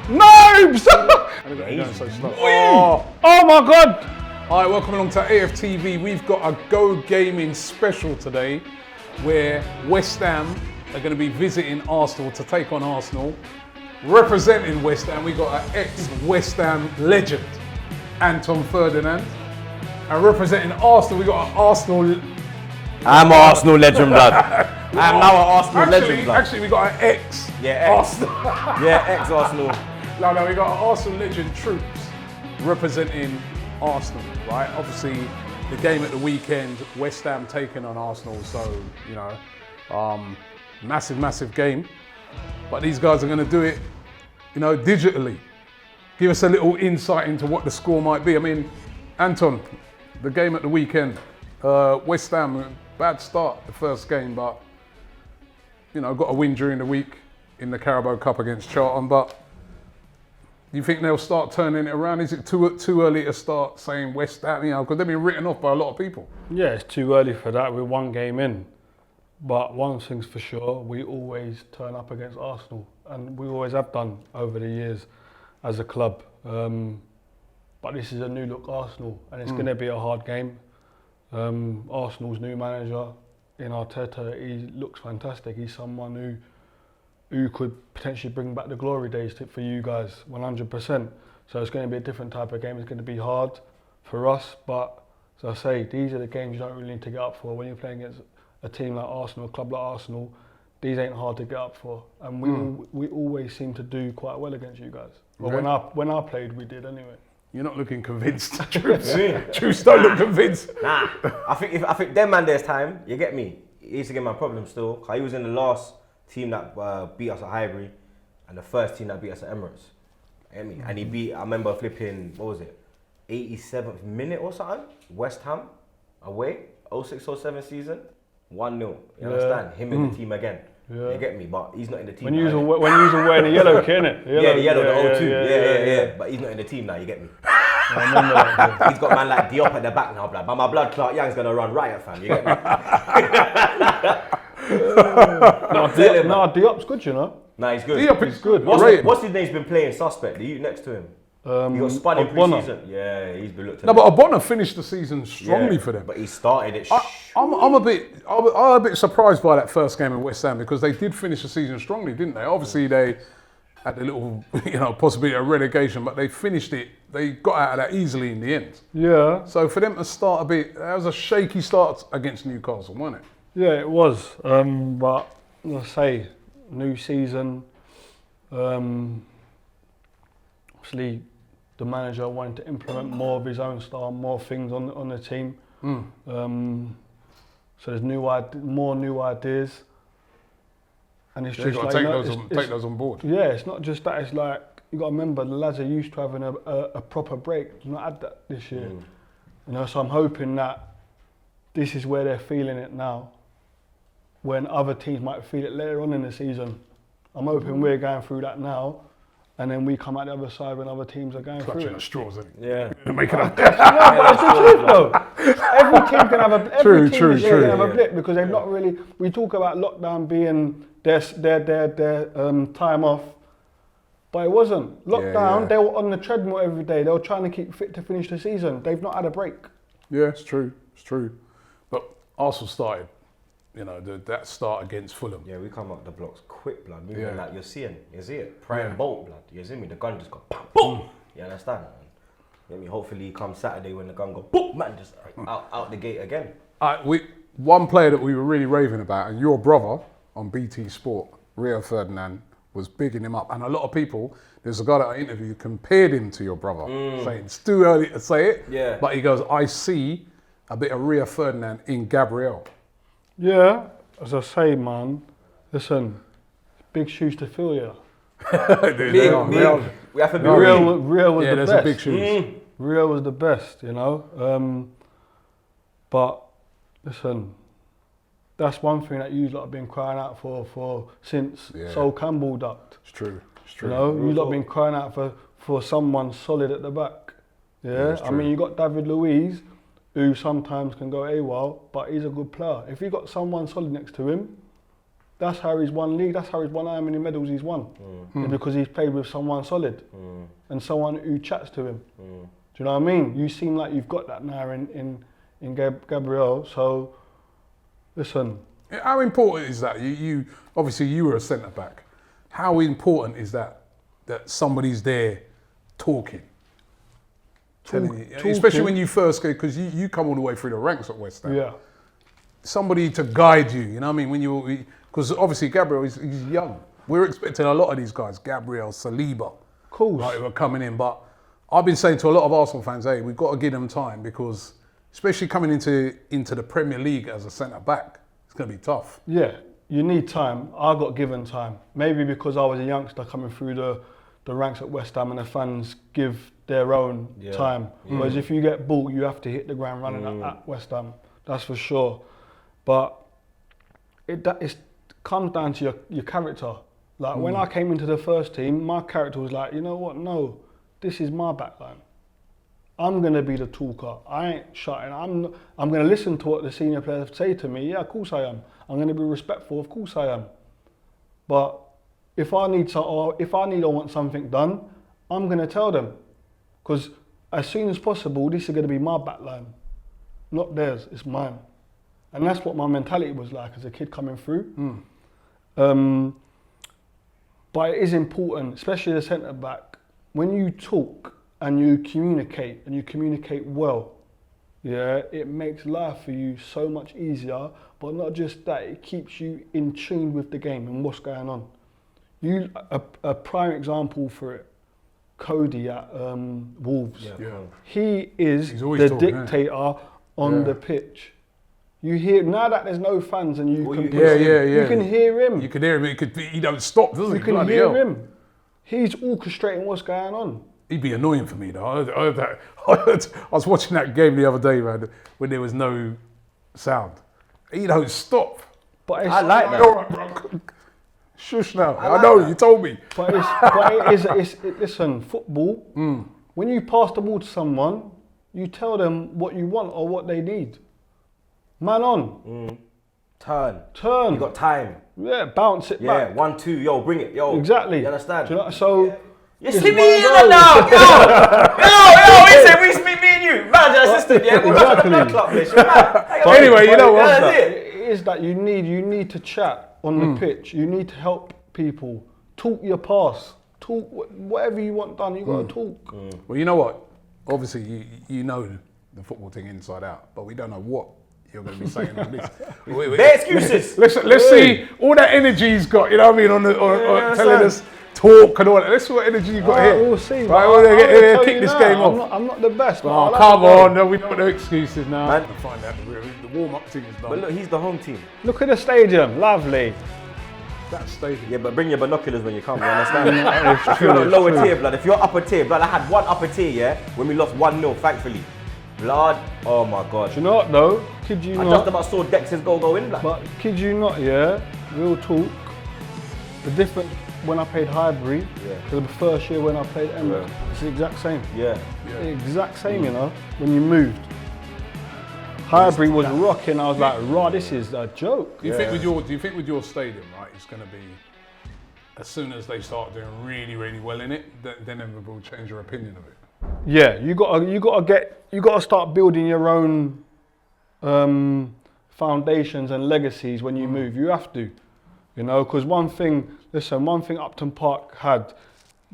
Nobes! Oh my God! All right, welcome along to AFTV. We've got a Go Gaming special today where West Ham are going to be visiting Arsenal to take on Arsenal. Representing West Ham, we got an ex-West Ham legend, Anton Ferdinand. And representing Arsenal, we got an Arsenal... I'm an Arsenal legend, blood. I'm now an Arsenal legend, blood. Actually, we got an ex-Arsenal. Ex-Arsenal. No, we got an Arsenal legend, Troopz, representing Arsenal, right? Obviously, the game at the weekend, West Ham taking on Arsenal, so, you know, massive game. But these guys are going to do it, you know, digitally. Give us a little insight into what the score might be. I mean, Anton, the game at the weekend, West Ham, bad start the first game, but, you know, got a win during the week in the Carabao Cup against Charlton. But do you think they'll start turning it around? Is it too early to start saying West Ham, you know, because they've been written off by a lot of people? Yeah, it's too early for that. We're one game in. But one thing's for sure, we always turn up against Arsenal, and we always have done over the years as a club. But this is a new look Arsenal, and it's going to be a hard game. Arsenal's new manager in Arteta, he looks fantastic. He's someone who could potentially bring back the glory days for you guys, 100%. So it's going to be a different type of game. It's going to be hard for us, but as I say, these are the games you don't really need to get up for when you're playing against a team like Arsenal, a club like Arsenal. These ain't hard to get up for, and we always seem to do quite well against you guys. Well, when I played, we did anyway. You're not looking convinced. Troopz don't look convinced. Nah, I think them man there's time. You get me? He used to get my problem still. He was in the last team that beat us at Highbury, and the first team that beat us at Emirates. Get me? And he beat. I remember flipping. What was it? 87th minute or something. West Ham away. 06-07 season. 1-0. You understand? Him in the team again. Yeah. You get me? But he's not in the team. When you was wearing the yellow kit, innit? The yellow, the 02. Yeah. But he's not in the team now, you get me? I remember that. He's got a man like Diop at the back now, blood. But my blood Clark Young's gonna run riot, fam. You get me? Diop's good, you know. Nah, he's good. Diop is good. What's his name's been playing suspect? You next to him? He got spun in pre-season. Yeah, he's been looked at. No, but Obonna finished the season strongly for them. But he started it. I'm a bit surprised by that first game in West Ham because they did finish the season strongly, didn't they? Obviously, they had a little, possibility of relegation, but they finished it. They got out of that easily in the end. Yeah. So for them to start that was a shaky start against Newcastle, wasn't it? Yeah, it was. But as I say, new season. Obviously, the manager wanted to implement more of his own style, more things on the team. So there's more new ideas, and it's just you've got to take those on board. Yeah, it's not just that. It's like you got to remember the lads are used to having a proper break. You've not had that this year, you know. So I'm hoping that this is where they're feeling it now, when other teams might feel it later on in the season. I'm hoping we're going through that now. And then we come out the other side when other teams are going clutching through at straws, isn't it? Yeah. Make it up. But it's the truth though. Every team can have a blip because they've not really. We talk about lockdown being their time off, but it wasn't. Lockdown, they were on the treadmill every day. They were trying to keep fit to finish the season. They've not had a break. Yeah, it's true. But Arsenal started. That start against Fulham. Yeah, we come up the blocks quick, blood. Moving like you see it. Prime bolt, blood. You see me? The gun just go boom. You understand? Let me hopefully come Saturday when the gun go boom, man, just out the gate again. One player that we were really raving about, and your brother on BT Sport, Rio Ferdinand, was bigging him up, and a lot of people. There's a guy that I interviewed compared him to your brother, saying it's too early to say it. Yeah. But he goes, I see a bit of Rio Ferdinand in Gabriel. Yeah, as I say, man, listen, big shoes to fill, yeah. We have to be real was the best. Some big shoes. Real was the best, you know. But listen, that's one thing that you lot have been crying out for since Sol Campbell ducked. It's true. You know, you lot have been crying out for someone solid at the back. Yeah, I mean, you got David Luiz, who sometimes can go AWOL, but he's a good player. If you got someone solid next to him, That's how he's won league. That's how he's won how many medals he's won. It's because he's played with someone solid and someone who chats to him. Do you know what I mean? You seem like you've got that now in Gabriel. So, listen. How important is that? You obviously you were a centre back. How important is that somebody's there talking? Telling you, especially when you first go, because you come all the way through the ranks at West Ham. Yeah. Somebody to guide you, you know what I mean? Because obviously Gabriel he's young. We're expecting a lot of these guys, Gabriel, Saliba, Cool. right, who are coming in. But I've been saying to a lot of Arsenal fans, hey, we've got to give them time because, especially coming into the Premier League as a centre back, it's going to be tough. Yeah, you need time. I got given time. Maybe because I was a youngster coming through the ranks at West Ham and the fans give their own time. Whereas if you get bought, you have to hit the ground running at West Ham. That's for sure. But it comes down to your character. Like when I came into the first team, my character was like, you know what? No, this is my backline. I'm gonna be the talker. I ain't shutting. I'm gonna listen to what the senior players say to me. Yeah, of course I am. I'm gonna be respectful. Of course I am. But if I need or want something done, I'm gonna tell them, because as soon as possible, this is gonna be my backline, not theirs. It's mine. And that's what my mentality was like as a kid coming through. But it is important, especially as a centre back, when you talk and you communicate well, yeah, it makes life for you so much easier. But not just that, it keeps you in tune with the game and what's going on. A prime example for it, Cody at Wolves. Yeah. He is He's always the talking, dictator on the pitch. You hear, now that there's no fans and you can hear him. You can hear him. He don't stop, does he? You can hear him. He's orchestrating what's going on. He'd be annoying for me though. I heard that. I was watching that game the other day, man, when there was no sound. He don't stop. But it's, I like that. All right, bro. Shush now. I know, you told me. But listen, football, when you pass the ball to someone, you tell them what you want or what they need. Man on. Turn. Turn. You got time. Yeah, bounce it back. Yeah, 1, 2, yo, bring it, yo. Exactly. You understand? Do you know, so... You see me in the now, yo, he said me and you, manager assistant, yeah, we're back to the club, bitch. But anyway, you know what? That's it. It is that you need to chat on the pitch. You need to help people. Talk your pass. Talk whatever you want done. You got to talk. Well, you know what? Obviously, you know the football thing inside out, but we don't know what you're going to be saying on this. Bare excuses. Let's see all that energy he's got. You know what I mean? On telling us talk and all that. Let's see what energy you got here. We'll see. Right, we'll kick this game off. I'm not the best. Oh, come on! No, we don't want no excuses now. Man. Find out the warm-up thing is done. But look, he's the home team. Look at the stadium. Lovely. That stadium. Yeah, but bring your binoculars when you come, you understand? If you're not lower tier, blood, if you're upper tier, blood, I had one upper tier, yeah, when we lost 1-0, thankfully. Blood, oh my God. Do you know what though? Kid you I not. just about saw Dexter's goal go in, blood. But kid you not, yeah, real talk. The difference when I played Highbury to the first year when I played Emirates, it's the exact same. Yeah. The exact same, you know, when you moved. Highbury was rocking, I was like, raw, this is a joke. Do you think with your stadium, right, it's going to be, as soon as they start doing really, really well in it, then everyone will change your opinion of it? Yeah, you gotta start building your own foundations and legacies when you move. You have to, you know, because one thing Upton Park had,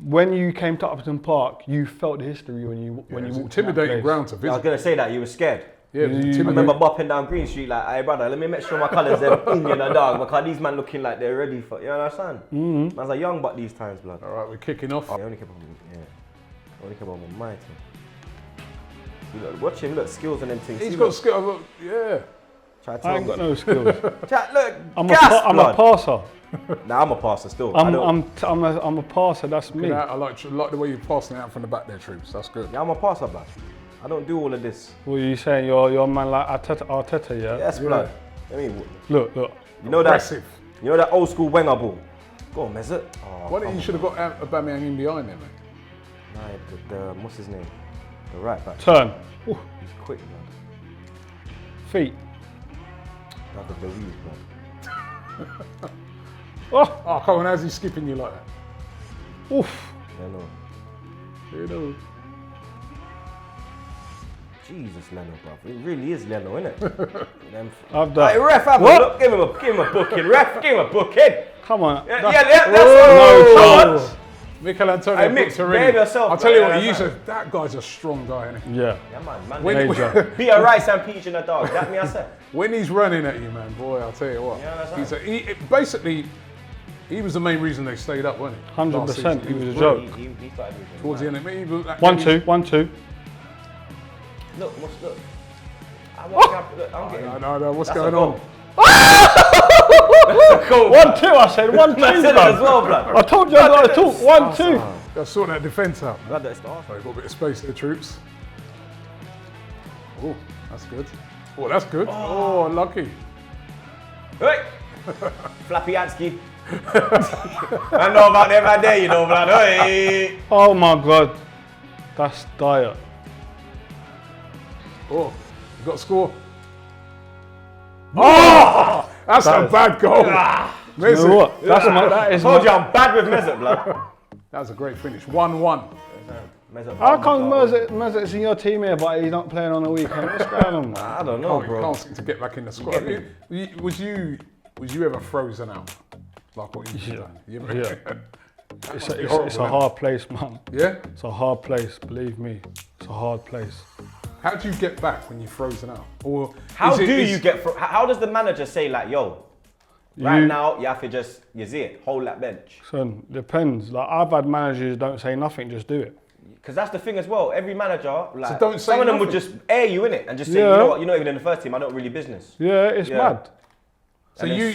when you came to Upton Park, you felt the history when you walked in that intimidating place. ground to visit. I was going to say that, you were scared. Yeah, I remember bopping down Green Street like, hey brother, let me make sure my colours are in the dog, because these man looking like they're ready for, you understand? Man's a young buck these times, blood. All right, we're kicking off. I only kept on my mind. Look, watch him, look, skills and them things. He's got skills, yeah. I ain't got no skills. Chat, look, I'm a passer. Nah, I'm a passer still. I'm a passer, that's me. I like the way you're passing it out from the back there, Troopz. That's good. Yeah, I'm a passer, blood. I don't do all of this. What are you saying? You're a man like Arteta, yeah? Yes, blood. I mean, look. You know Aggressive. You know that old school Wenger ball? Go on, Mesut. Why didn't you should have got Aubameyang in behind him, mate? Nah, what's his name? The right back. Turn. Ooh. He's quick, man. Feet. Like a Louise, man. Oh, Oh, come on, how's he skipping you like that? oof. Leno. Jesus, Leno, bro. It really is Leno, isn't it? I've done. Hey, ref, have a What? look. Give him a booking. Ref, give him a booking. Come on. Yeah, That's- that's No no chance. Mikel Antonio Hey, Mick, puts her behave in. yourself, I'll tell you man. what, Yeah, that guy's a strong guy, isn't he? Yeah. Yeah, man. When, Major. Be a rice and peach in a dog. That me, I said. when he's running at you, man, boy, I'll tell you what. Yeah, that's right. Basically, he was the main reason they stayed up, wasn't he? 100%. Last season. He was a brilliant. joke. He started moving. Towards the end of it. 1-2. Look, look. I'm getting. No, what's That's going a on? goal. That's a goal. 1-2. I said 1-2. I said it as well, blood. I told you I got to talk. 1-2. Gotta sort that defence out. Blood, that's the Arsenal. Sorry, got a bit of space there, Troopz. Oh, that's good. Oh, that's good. Oh, lucky. Hey! Flappy Hansky. I know about them out there, you know, blood. Hey! Oh my God. That's dire. Oh, you got to score. Oh, that's a bad goal. You know what? That is Told you my, I'm bad with Mesut, blood. That was a great finish. 1-1. how come Mesut's in your team here, but he's not playing on the weekend? What's going on, man? I don't know, bro. Can't seem to get back in the squad. Was you ever frozen out? Like what you've done? Yeah. It's a hard place, man. Yeah? It's a hard place, believe me. It's a hard place. How do you get back when you're frozen out? Or How is it- do is- you get? How does the manager say like, yo, right now you have to just you see it, hold that bench? Son, depends. Like I've had managers who don't say nothing, just do it. Because that's the thing as well. Every manager, like So don't say some of them would nothing. just air you in it and just say, Yeah. you know what, you're not even in the first team. I don't really business. Yeah, it's Yeah. mad. So And you,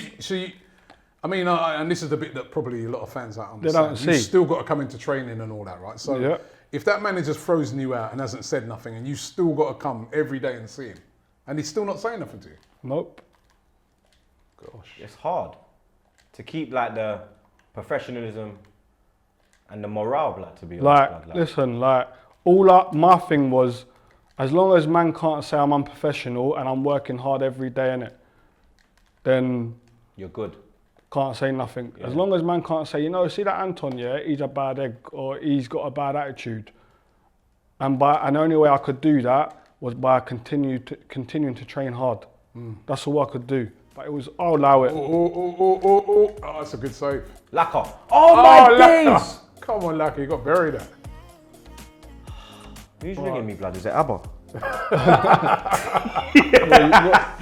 I mean, and this is the bit that probably a lot of fans don't They understand. don't You've see. still got to come into training and all that, right? So Yeah. if that manager's frozen you out and hasn't said nothing, and you still got to come every day and see him, and he's still not saying nothing to you, Nope. gosh. It's hard to keep like the professionalism and the morale, blood. To be honest, Like, blood, listen, like, my thing was, as long as man can't say I'm unprofessional and I'm working hard every day in it, then you're good. can't say nothing. Yeah. As long as man can't say, you know, see that Anton, yeah, he's a bad egg or he's got a bad attitude. And the only way I could do that was by continuing to train hard. That's all I could do. But it was, I'll allow it. Oh, that's a good save. Lacquer. Oh my Laka. days! Come on, Lucky, you got buried at. Who's ringing me, blood? Is it Abba?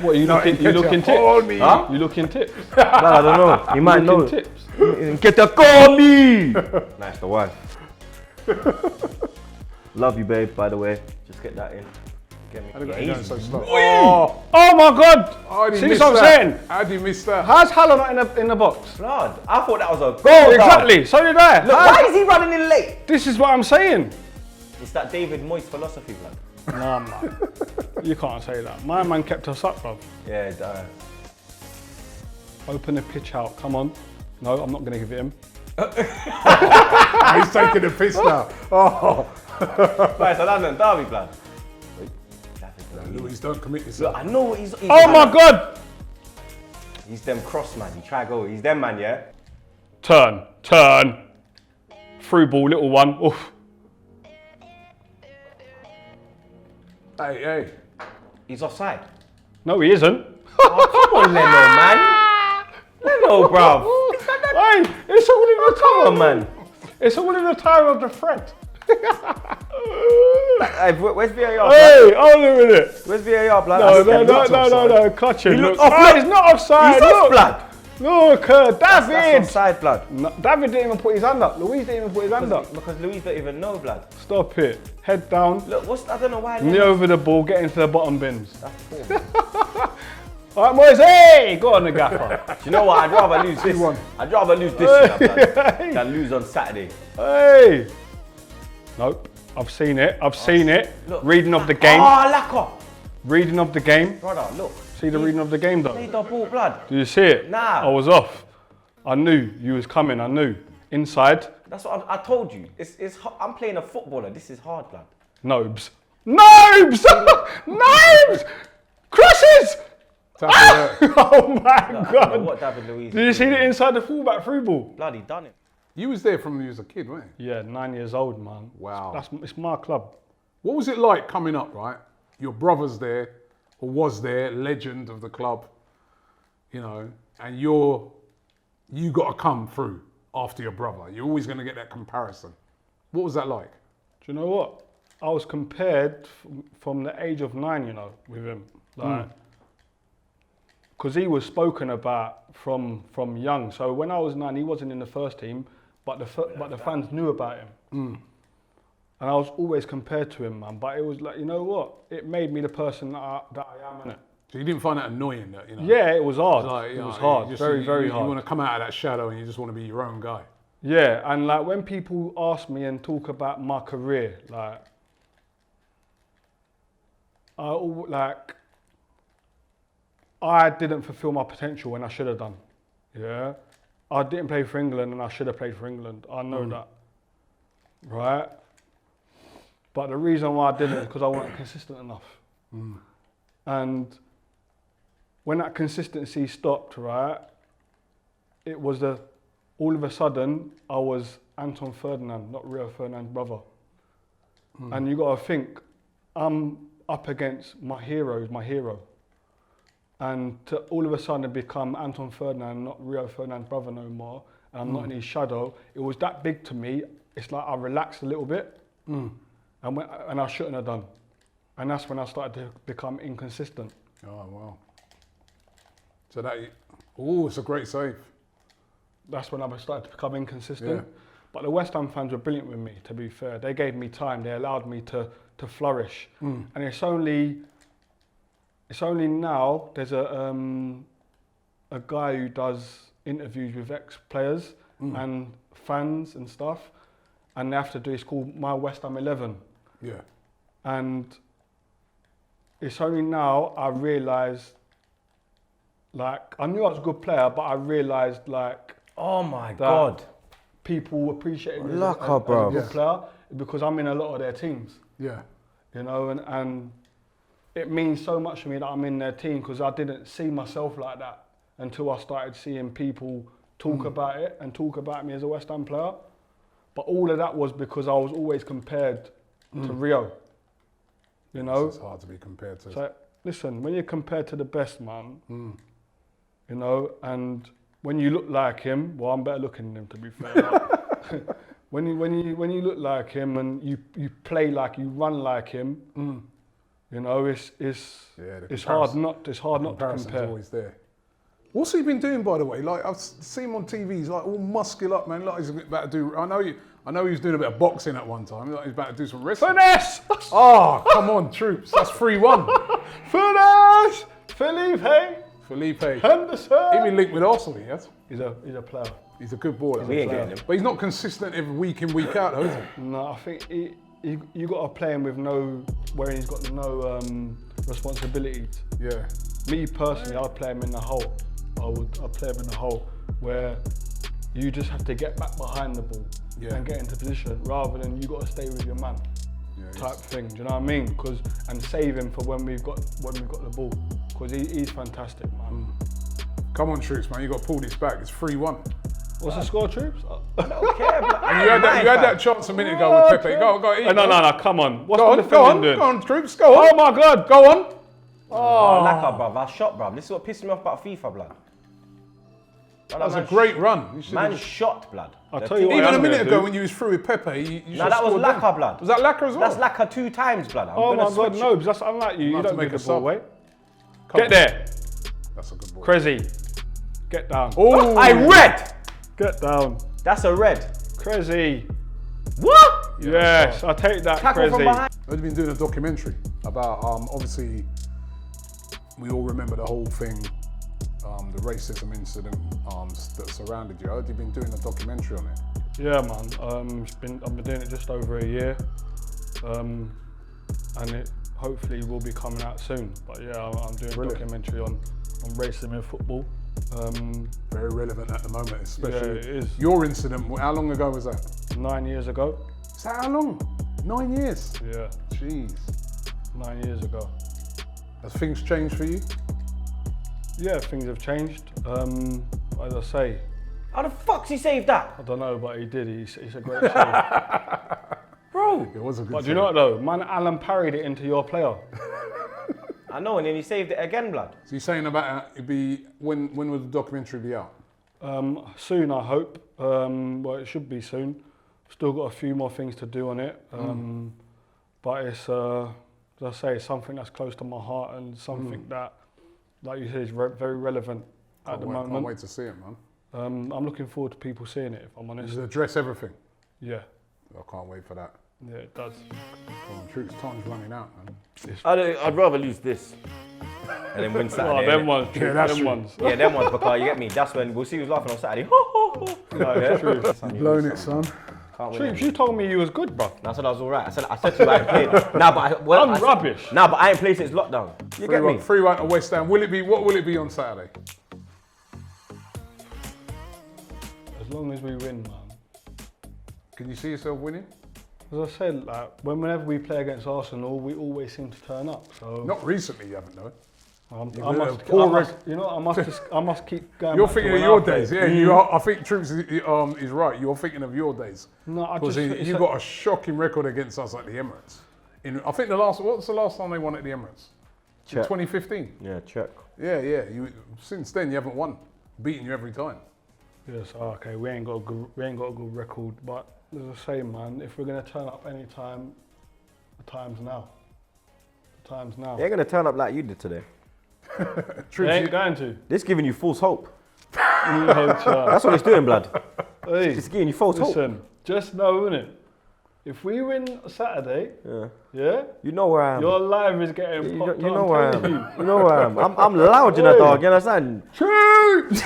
What you looking tips? Hold me. Huh? You looking tips? Blood, I don't know. You might know. Looking tips? Get the call me. Nice, the wife. Love you, babe. By the way, just get that in. Get me. How did Yeah, you going easy. so slow? Oh my God! How did you See miss what I'm that? saying? How did you miss that? How's Haller not in the box? Blood, I thought that was a goal. Exactly, so did I. Look, why is he running in late? This is what I'm saying. It's that David Moyes philosophy, blood. Nah, man. You can't say that. My man kept us up, bro. Yeah, Open the pitch out, come on. No, I'm not going to give it him. He's taking the piss now. Oh, but it's a London derby, blood. Louis, don't commit Look, yourself. I know what he's. Oh my God! He's them cross, man. He try go. He's them, man, yeah? Turn. Through ball, little one. Oof. Hey. He's offside. No, he isn't. Oh, come on, Leno, man. Leno, bruv. Hey, it's all in the Come time. on, man. It's all in the time of the thread. Hey, where's VAR, blood? Hey, hold on a minute. Where's VAR, blood? No, catch him. He Look. looked off, Ah, look. he's not offside. He's Look. off, blood. Look, That's David. offside, blood. No, David didn't even put his hand up. Louise didn't even put his hand up. Because Louise don't even know, blood. Stop it. Head down. Look, I don't know why. Knee over the ball, get into the bottom bins. That's poor. All right, boys. Hey, go on the gaffer. Do you know what? I'd rather lose this. One. I'd rather lose this year, blood, than lose on Saturday. Hey. Nope. I've seen it. Look. Reading of the game. Oh, lacquer. Reading of the game. Brother, look. See the reading of the game though. Played the ball, blood. Do you see it? Nah. I was off. I knew you was coming. I knew. Inside. That's what I told you. I'm playing a footballer. This is hard, blood. Nobes. Nobes! Nobes! Crosses! Tapping Oh my I don't know God. what David Luiz. Did you see the inside the fullback through ball? Bloody done it. You was there from when you was a kid, weren't you? Yeah, 9 years old, man. Wow. It's my club. What was it like coming up, right? Your brother's there, or was there, legend of the club, you know, and you got to come through after your brother. You're always going to get that comparison. What was that like? Do you know what? I was compared from the age of 9, you know, with him. Like, because he was spoken about from young. So when I was 9, he wasn't in the first team, but the fans knew about him. And I was always compared to him, man. But it was like, you know what? It made me the person that I am, innit? So you didn't find that annoying, that, you know? Yeah, it was hard. Like, it was hard, very hard. You want to come out of that shadow and you just want to be your own guy. Yeah, and like when people ask me and talk about my career, like, I didn't fulfill my potential when I should have done. Yeah, I didn't play for England and I should have played for England. I know that, right? But the reason why I didn't is because I wasn't consistent enough. And when that consistency stopped, right, it was all of a sudden I was Anton Ferdinand, not Rio Ferdinand's brother. And you got to think, I'm up against my hero, is my hero. And to all of a sudden become Anton Ferdinand, not Rio Ferdinand's brother no more, and I'm not in his shadow, it was that big to me. It's like I relaxed a little bit, and I shouldn't have done. And that's when I started to become inconsistent. Oh, wow. So it's a great save. That's when I started to become inconsistent. Yeah. But the West Ham fans were brilliant with me, to be fair. They gave me time, they allowed me to flourish. And it's only now there's a guy who does interviews with ex-players and fans and stuff, and they have to do, it's called My West Ham 11. Yeah. And it's only now I realised, like, I knew I was a good player, but I realised, like, Oh my God. people appreciated me Look as up, a bro. good player because I'm in a lot of their teams, Yeah. you know, and it means so much to me that I'm in their team because I didn't see myself like that until I started seeing people talk about it and talk about me as a West Ham player. But all of that was because I was always compared to Rio, you know. It's hard to be compared to. So listen, when you're compared to the best man, you know, and when you look like him, well, I'm better looking than him, to be fair. when you look like him and you play like, you run like him, you know, it's hard not to compare. Always there. What's he been doing, by the way? Like, I've seen him on TV. He's like all muscular up, man. Like he's about to do. I know he was doing a bit of boxing at one time. Like he's about to do some wrestling. Finesse! Oh, come on, Troopz. That's 3-1. Finesse! Felipe Felipe. Henderson! He been linked with Arsenal, yes? He's a player. He's a good baller. We ain't getting him. But he's not consistent every week in, week out, though, is he? No, I think you got to play him with where he's got no responsibilities. Yeah. Me personally, I'd play him in the hole. I'd play him in the hole where you just have to get back behind the ball and get into position rather than you got to stay with your man type thing. Do you know what I mean? And save him for when we've got the ball because he's fantastic, man. Come on, Troopz, man. You got to pull this back. It's 3-1. What's the score, Troopz? I don't care, but And you had that chance a minute ago with Pepe. Go, eat. No, come on. What's Go the on, defending doing? go on, Troopz. Go on. Oh my God! Go on. Oh, lacquer, bruv. I shot, bruv. This is what pissed me off about FIFA, blood. That was a great run. You should Man have just... shot, blood. I'll tell you what. Even I'm a minute gonna ago do. when you was through with Pepe, you should No, have that was scored lacquer, then. blood. Was that lacquer as well? That's lacquer 2 times, blood. Oh my God, switch no, because that's unlike you. You have to don't make give a the ball sub. away. Come Get on. there, That's a good ball. Crazy. Get down. Oh, I read! Get down, That's a red. Crazy. What? Yes, I take that, Tackle Crazy. from behind. I've been doing a documentary about, obviously, we all remember the whole thing, the racism incident that surrounded you. I've been doing a documentary on it. Yeah, man. I've been doing it just over a year, and it hopefully will be coming out soon. But yeah, I'm doing a documentary on racism in football. Very relevant at the moment, especially Yeah, it is. your incident. How long ago was that? 9 years ago. Is that how long? 9 years? Yeah, Jeez. 9 years ago. Has things changed for you? Yeah, things have changed. As I say, How the fuck's he saved that? I don't know, but he did. He's a great save. Bro. It was a good But do you know what though? Man, Alan parried it into your player. I know, and then he saved it again, blood. So you're saying about it'd be when will the documentary be out? Soon, I hope. Well, it should be soon. Still got a few more things to do on it. But it's, as I say, something that's close to my heart and something that, like you said, is very relevant at the moment. Can't wait to see it, man. I'm looking forward to people seeing it, if I'm honest. Does it address everything? Yeah, I can't wait for that. yeah, it does. Come on, Troopz, time's running out, man. I'd rather lose this and then win Saturday. Oh, them innit? ones, Yeah, that's them true. ones. Yeah, them ones, because you get me. That's when we'll see who's laughing on Saturday. No, it's true. You've blown it, son. Can't win. Troopz, you told me you was good, bro. I said I was alright. I said to you I ain't played. Nah, but I'm rubbish. Nah, but I ain't played since lockdown. You get me? 3-1 to West Ham. What will it be on Saturday? As long as we win, man. Can you see yourself winning? As I said, like whenever we play against Arsenal, we always seem to turn up. So Not recently, you haven't, though. I must keep going. You're back to thinking when of your I played. days, yeah. You are, I think Troopz is right. You're thinking of your days. No, I Because just you got a shocking record against us at the Emirates. I think what was the last time they won at the Emirates? In Check. 2015. Yeah, check. Yeah. Since then, you haven't won. Beating you every time. Yes, okay. We ain't got a good record, but as I say, man, if we're gonna turn up any time, the time's now. The time's now. They ain't gonna turn up like you did today. They ain't going to. This giving you false hope. No chance. That's what it's doing, blood. Hey, It's giving you false hope. listen, just know, innit? If we win Saturday, yeah, You know where I am. your life is getting You popped. know where I am. You. You know where I am. I'm loud, you know, dog. You understand? Troopz!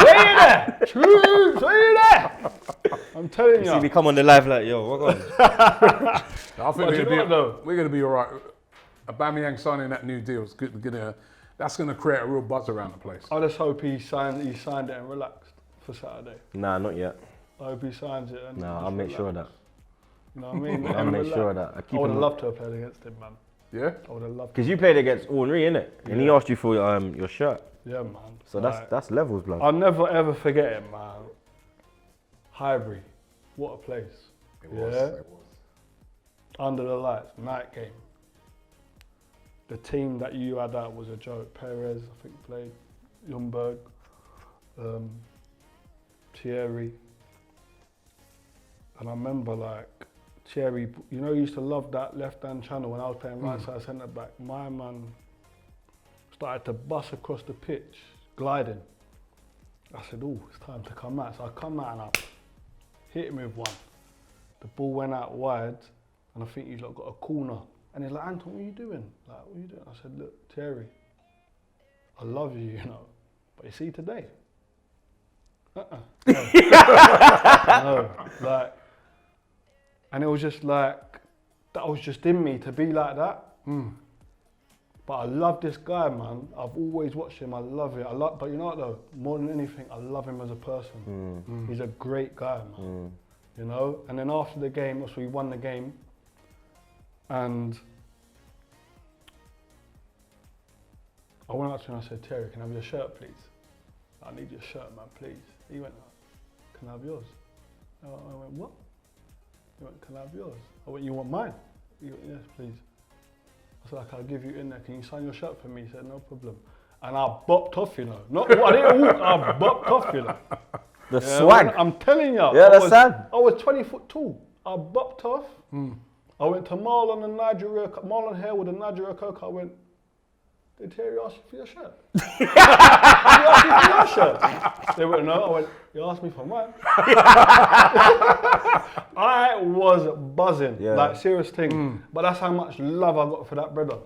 Where you there? Troopz, where you there? I'm telling See me you. come on the live like, yo, what on? I think But you know what, though? we're going to be all right. Aubameyang signing that new deal is that's going to create a real buzz around the place. I just hope he signed it and relaxed for Saturday. Nah, not yet. I hope he signs it. And Nah, just I'll make sure of relax. that. You know what I mean? I'll And make sure of relax. that. I would have loved to have played against him, man. Yeah? I would have loved to. Because you played against Henri, innit? And he asked you for your shirt. Yeah, man. So Like, that's levels, blood. I'll never ever forget it, man. Highbury, what a place. It was. Yeah. It was. Under the lights, night game. The team that you had out was a joke. Perez, I think, played. Ljungberg, Thierry. And I remember, like, Thierry, you know, he used to love that left-hand channel when I was playing right-side centre-back. My man started to bust across the pitch, gliding. I said, oh, it's time to come out. So I come out and I hit him with one. The ball went out wide, and I think he's like got a corner. And he's like, Anton, what are you doing? Like, what are you doing? I said, look, Thierry, I love you, you know, but you see today? No. No, like, and it was just like, that was just in me to be like that. But I love this guy, man. I've always watched him. I love it. But you know what though? More than anything, I love him as a person. He's a great guy, man. You know. And then after the game, we won the game, and I went up to him and I said, Terry, can I have your shirt, please? I need your shirt, man, please. He went, can I have yours? I went, what? He went, can I have yours? I went, you want mine? He went, yes, please. I said, I'll give you in there. Can you sign your shirt for me? He said, no problem. And I bopped off, you know. I didn't walk, I bopped off, you know. The swag. I'm telling you. Yeah, that's sad. I was 20 foot tall. I bopped off. I went to Marlon Hair with the Nigeria Coke. I went, did Terry ask you for your shirt? Did he ask you for your shirt? They went, no. I went, he asked me for mine. I was buzzing, like serious thing. But that's how much love I got for that brother.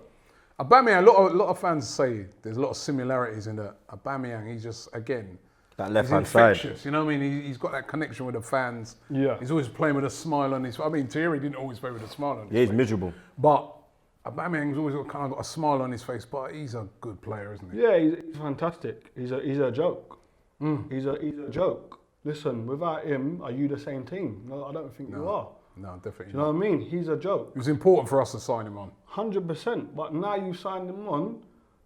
Aubameyang, a lot of fans say there's a lot of similarities in that. Aubameyang, he's just, again, That he's left-hand side. infectious, you know what I mean? He's got that connection with the fans. Yeah. He's always playing with a smile on his face. I mean, Thierry didn't always play with a smile on his Yeah, he's face. miserable. But Aubameyang's always kind of got a smile on his face, but he's a good player, isn't he? Yeah, he's fantastic. He's a joke. He's a joke. Listen, without him, are you the same team? No, I don't think you are. No, definitely Do you know what I mean? He's a joke. It was important for us to sign him on. 100%. But now you signed him on,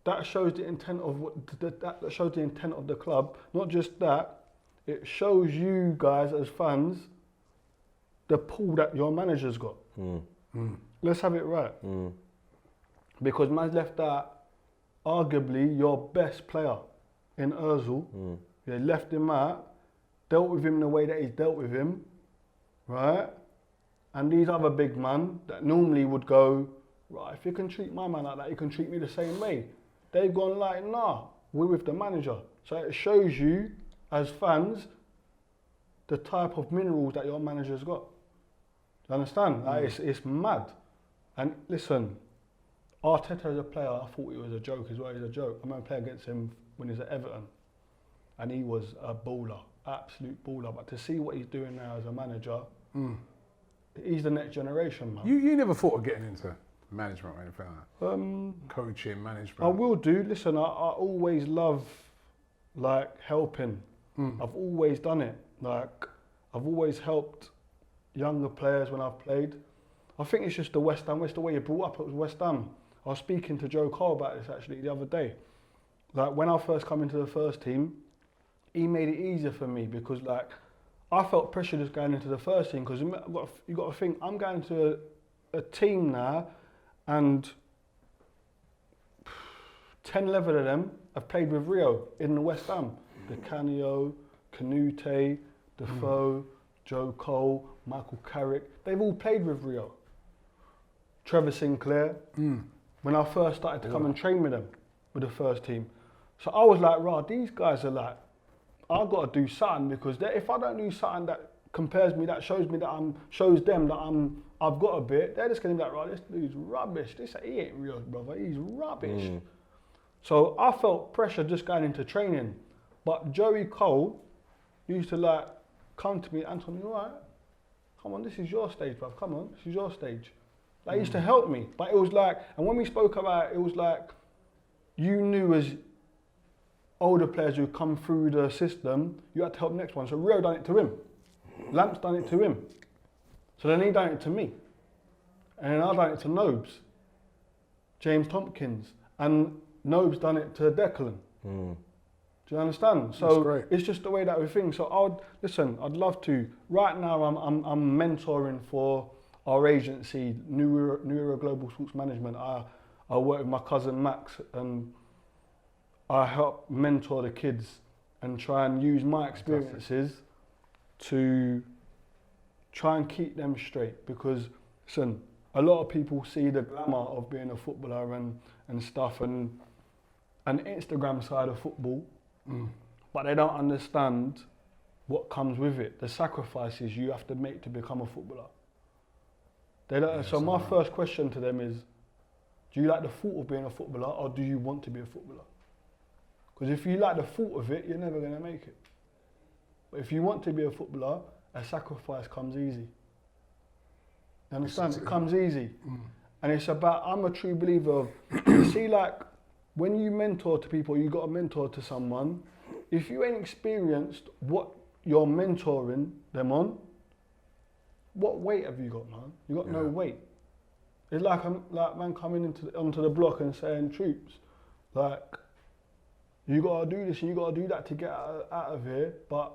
that shows the intent of that shows the intent of the club. Not just that, it shows you guys as fans the pull that your manager's got. Let's have it right. Because man's left out arguably your best player in Ozil. They left him out, dealt with him the way that he's dealt with him, right? And these other big men that normally would go, right, if you can treat my man like that, you can treat me the same way. They've gone like, nah, we're with the manager. So it shows you, as fans, the type of minerals that your manager's got. You understand? Like, it's mad. And listen, Arteta as a player, I thought he was a joke as well. He's a joke. I remember playing against him when he was at Everton. And he was a baller, absolute baller. But to see what he's doing now as a manager, he's the next generation, man. You never thought of getting into management or anything like that? Coaching, management? I will do. Listen, I always love, like, helping. I've always done it. Like, I've always helped younger players when I've played. I think it's just the West Ham, the way you're brought up, it was West Ham. I was speaking to Joe Cole about this actually the other day. Like, when I first come into the first team, he made it easier for me because, like, I felt pressure just going into the first team because you got to think, I'm going to a team now and 10, 11 of them have played with Rio in the West Ham. The Canio, Canute, Defoe, Joe Cole, Michael Carrick, they've all played with Rio. Trevor Sinclair, when I first started to come and train with them, with the first team. So I was like, right, these guys are like, I've got to do something because if I don't do something that compares me, that shows me that shows them that I've got a bit, they're just going to be like, right, this dude's rubbish. He ain't real, brother. He's rubbish. So I felt pressure just going into training. But Joey Cole used to like come to me, Anton, you all right? Come on, this is your stage, bruv. Come on, this is your stage. Like, he used to help me. But it was like, and when we spoke about it was like, you knew as older players who come through the system, you had to help the next one. So Rio done it to him. Lamp's done it to him. So then he done it to me. And then I done it to Nobes, James Tompkins. And Nobes done it to Declan. Do you understand? So it's just the way that we think. So I'd love to. Right now I'm mentoring for our agency, New Era Global Sports Management. I work with my cousin Max and I help mentor the kids and try and use my experiences to try and keep them straight because, listen, a lot of people see the glamour of being a footballer and stuff and an Instagram side of football, but they don't understand what comes with it, the sacrifices you have to make to become a footballer. They don't, so my first question to them is, do you like the thought of being a footballer or do you want to be a footballer? Because if you like the thought of it, you're never going to make it. But if you want to be a footballer, a sacrifice comes easy. You understand? It comes easy. And it's about, I'm a true believer of, you see, like, when you mentor to people, you got a mentor to someone, if you ain't experienced what you're mentoring them on, what weight have you got, man? You got no weight. It's like man coming onto the block and saying, Troopz, like, you got to do this and you got to do that to get out of here, but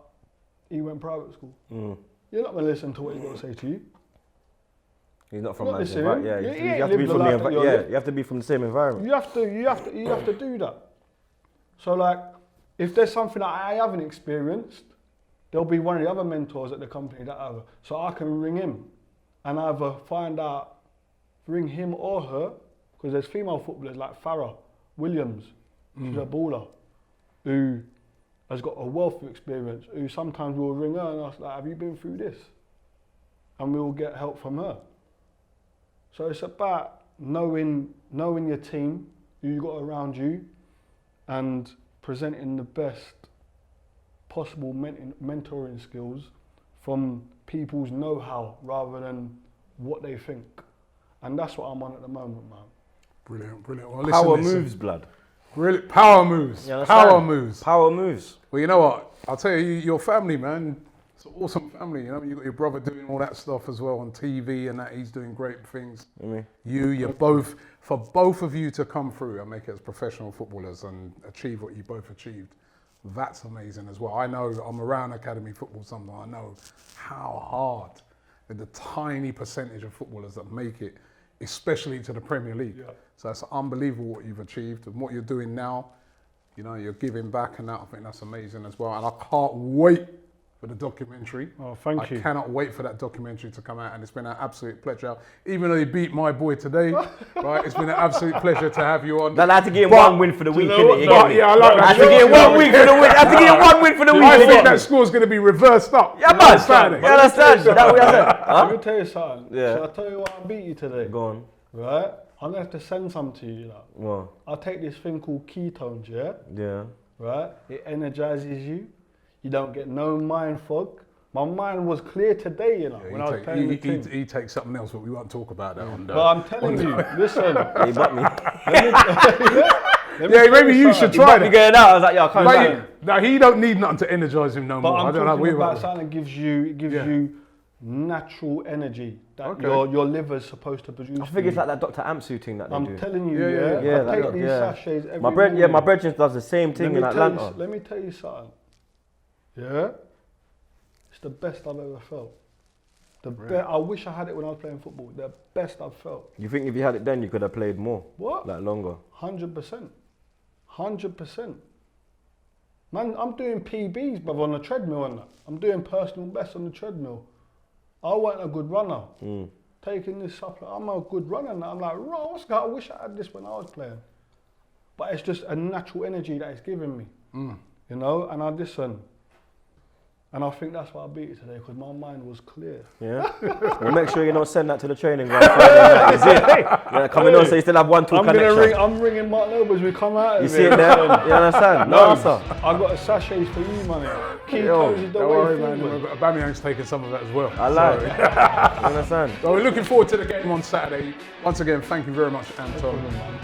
he went private school. You're not going to listen to what he's got to say to you. He's not from that environment. Yeah, you have to be from the environment. You have to be from the same environment. You have to do that. So, like, if there's something that I haven't experienced, there'll be one of the other mentors at the company that have. So I can ring him and either ring him or her, because there's female footballers like Farah Williams, she's a baller, who has got a wealth of experience, who sometimes we'll ring her and ask, like, have you been through this? And we'll get help from her. So it's about knowing your team, who you got around you, and presenting the best possible mentoring skills from people's know-how rather than what they think. And that's what I'm on at the moment, man. Brilliant. Well, Power moves, blood. Really, power moves. Power moves. Power moves. Well, you know what? I'll tell you, your family, man. It's an awesome family. family. You know, you got your brother doing all that stuff as well on TV and that. He's doing great things. Mm-hmm. You're both, for both of you to come through and make it as professional footballers and achieve what you both achieved, that's amazing as well. I know I'm around academy football sometimes. I know how hard and the tiny percentage of footballers that make it, especially to the Premier League. Yeah. So it's unbelievable what you've achieved and what you're doing now. You know, you're giving back and that, I think that's amazing as well. And I can't wait for the documentary. Oh, thank you. I cannot wait for that documentary to come out, and it's been an absolute pleasure. Even though you beat my boy today, right? It's been an absolute pleasure to have you on. I had to give him one win for the week, innit? Yeah, I like that. I had to give him 1 week for the week. I had to give him 1 win for the week. I think that score's going to be reversed up. Yeah, man. Saturday. Yeah, that's that. That what I said. Let me tell you something. Yeah. Shall I tell you why I beat you today? Go on. Right? I'm going to have to send some to you, you know. Well, I'll take this thing called ketones, yeah? yeah. Right? It energizes you. You don't get no mind fog. My mind was clear today, you know, when I was playing the team. He takes something else, but we won't talk about that on the... But I'm telling you, listen. He butt me. Yeah, maybe you should try He that. going out. I was like, yo, I can't do it. No, he don't need nothing to energise him no But more. I'm I don't know. talking about something that gives you natural energy that your liver's supposed to produce. I think it's like that Dr. Amsu thing that they do. I'm telling you, Yeah, I take these sachets every my morning. my brethren does the same thing in Atlanta. Let me tell you something. Yeah? It's the best I've ever felt. I wish I had it when I was playing football. The best I've felt. You think if you had it then, you could have played more? What? Like longer? 100%. 100%. Man, I'm doing PBs, brother, on the treadmill and that. I'm doing personal best on the treadmill. I wasn't a good runner. Taking this supplement, I'm a good runner now. I'm like, Ross, I wish I had this when I was playing. But it's just a natural energy that it's giving me. You know, and I listen. And I think that's why I beat it today, because my mind was clear. Yeah. Well, make sure you don't send that to the training ground Friday night. You see it? Yeah, coming on, so you still have 1-2 connection. I'm ringing Mark Noble as we come out of You see it there? You understand? No, sir. I got a sachets for you, man. Yo, Ketones is the Don't way worry, forward. man. Aubameyang's taking some of that as well. I like it. You understand? So we're looking forward to the game on Saturday. Once again, thank you very much, Anton.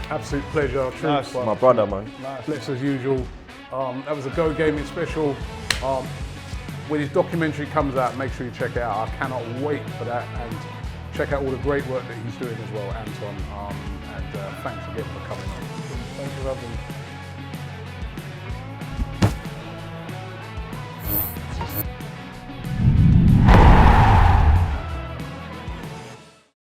Absolute pleasure. Nice one. My brother, man. Blitz as usual. That was a Go Gaming special. When his documentary comes out, make sure you check it out. I cannot wait for that, and check out all the great work that he's doing as well, Anton. And thanks again for coming on. Thanks for having me.